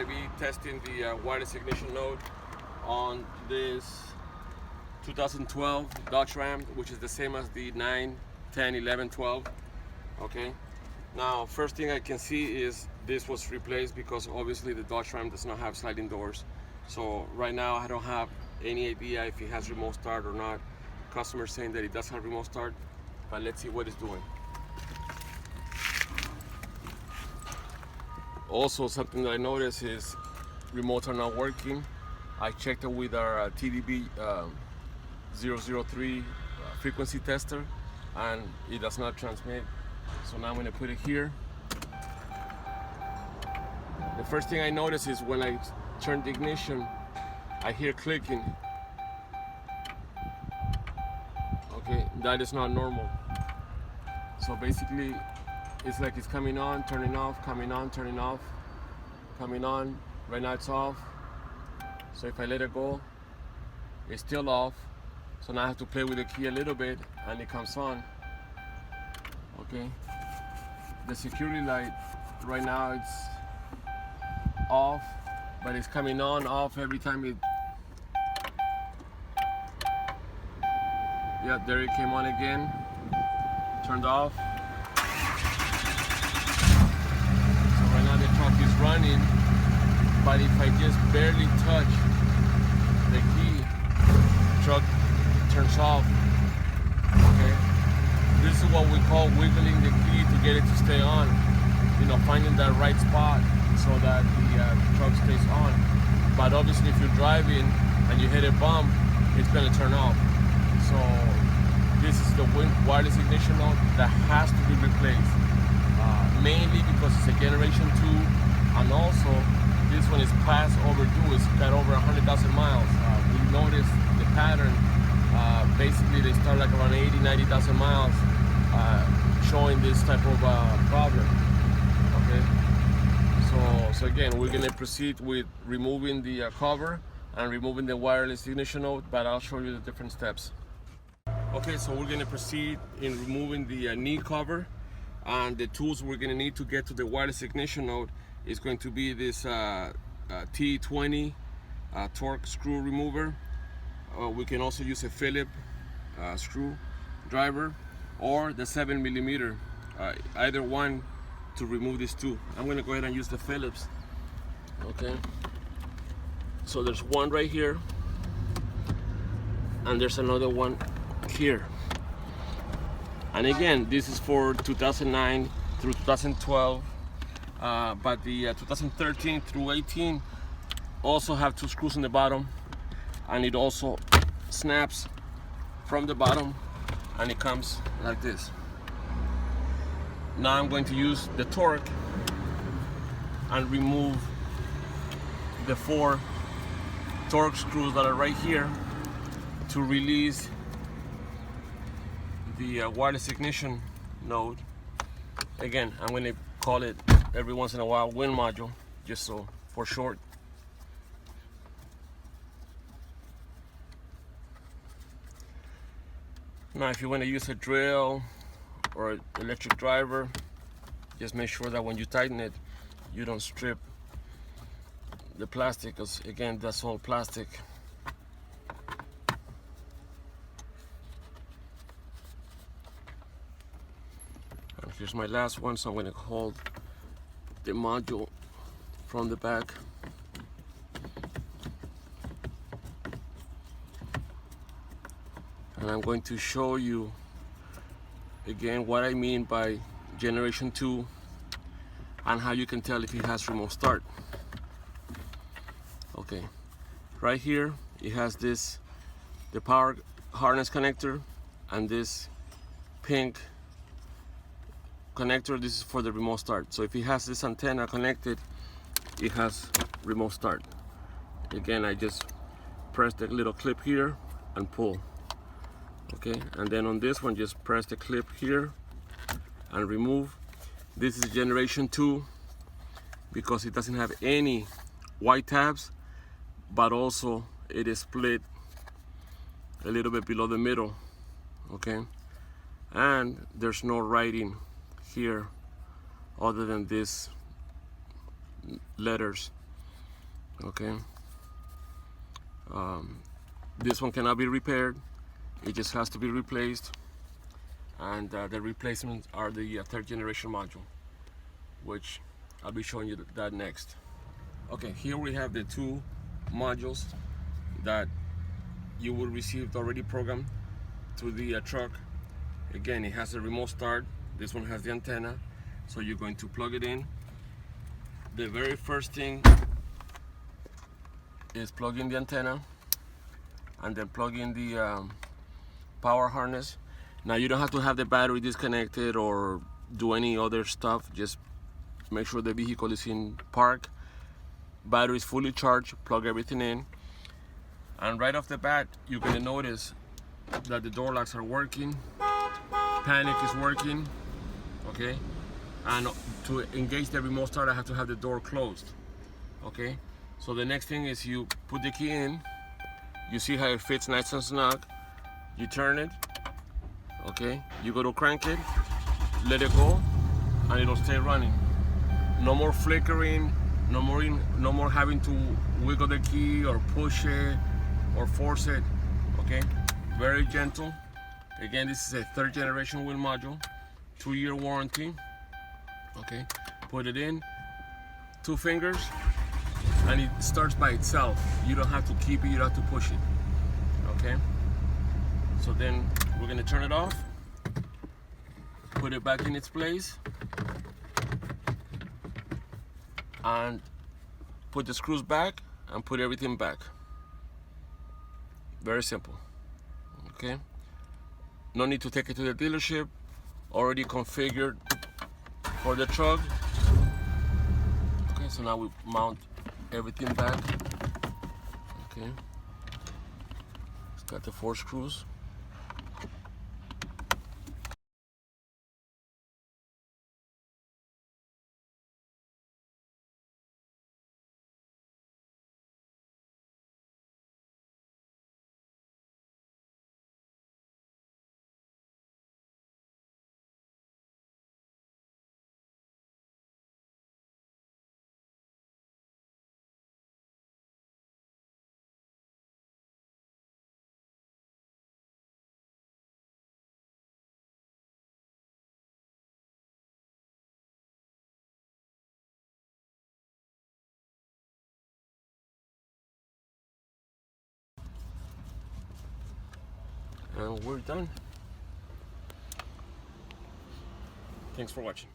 to be testing the wireless ignition node on this 2012 Dodge Ram, which is the same as the 9, 10, 11, 12. Okay, now first thing I can see is this was replaced because obviously the Dodge Ram does not have sliding doors. So right now I don't have any idea if it has remote start or not. Customer saying that it does have remote start, but let's see what it's doing. Also, something that I noticed is remotes are not working. I checked it with our TDB 003 frequency tester, and it does not transmit. So now I'm going to put it here. The first thing I notice is when I turn the ignition, I hear clicking. Okay, that is not normal. So basically, it's like it's coming on, turning off, coming on, turning off, coming on. Right now it's off. So if I let it go, it's still off. So now I have to play with the key a little bit and it comes on. Okay. The security light, right now it's off, but it's coming on, off every time it. Yeah, there it came on again. Turned off. Is running, but if I just barely touch the key, the truck turns off. Okay, this is what we call wiggling the key to get it to stay on. You know, finding that right spot so that the truck stays on. But obviously, if you're driving and you hit a bump, it's going to turn off. So this is the wireless ignition node that has to be replaced. Mainly because it's a generation 2, and also this one is past overdue. It's got over 100,000 miles. We noticed the pattern. Basically, they start like around 80, 90,000 miles, showing this type of problem. Okay. So again, we're gonna proceed with removing the cover and removing the wireless ignition node, but I'll show you the different steps. Okay, so we're gonna proceed in removing the knee cover. And the tools we're going to need to get to the wireless ignition node is going to be this T20 torque screw remover. We can also use a Phillips screw driver or the 7mm, either one to remove these two. I'm going to go ahead and use the Phillips. Okay, so there's one right here and there's another one here. And again, this is for 2009 through 2012, but the 2013 through 18 also have 2 screws in the bottom, and it also snaps from the bottom and it comes like this. Now I'm going to use the torque and remove the 4 torque screws that are right here to release the wireless ignition node. Again, I'm going to call it every once in a while WIN module, just so for short. Now if you want to use a drill or electric driver, just make sure that when you tighten it, you don't strip the plastic, because again, that's all plastic. Here's my last one, so I'm going to hold the module from the back. And I'm going to show you again what I mean by generation 2 and how you can tell if it has remote start. Okay, right here it has this, the power harness connector, and this pink connector. This is for the remote start. So if it has this antenna connected, it has remote start. Again, I just press the little clip here and pull. Okay, and then on this one, just press the clip here and remove. This is generation 2 because it doesn't have any white tabs, but also it is split a little bit below the middle. Okay, and there's no writing here other than these letters. Okay. This one cannot be repaired. It just has to be replaced. And the replacements are the third generation module, which I'll be showing you that next. Okay, here we have the two modules that you will receive already programmed to the truck. Again, it has a remote start. This one has the antenna, so you're going to plug it in. The very first thing is plug in the antenna and then plug in the power harness. Now you don't have to have the battery disconnected or do any other stuff. Just make sure the vehicle is in park, battery is fully charged, plug everything in, and right off the bat you're going to notice that the door locks are working, panic is working. Okay, and to engage the remote start I have to have the door closed. Okay, so the next thing is you put the key in, you see how it fits nice and snug, you turn it. Okay, you go to crank it, let it go, and it'll stay running. No more flickering, no more having to wiggle the key or push it or force it. Okay, very gentle. Again, this is a third generation wheel module, 2-year warranty. Okay, put it in, 2 fingers, and it starts by itself. You don't have to keep it, you don't have to push it. Okay, so then we're gonna turn it off, put it back in its place, and put the screws back and put everything back. Very simple. Okay, no need to take it to the dealership, already configured for the truck. Okay, so now we mount everything back. Okay, it's got the 4 screws. And we're done. Thanks for watching.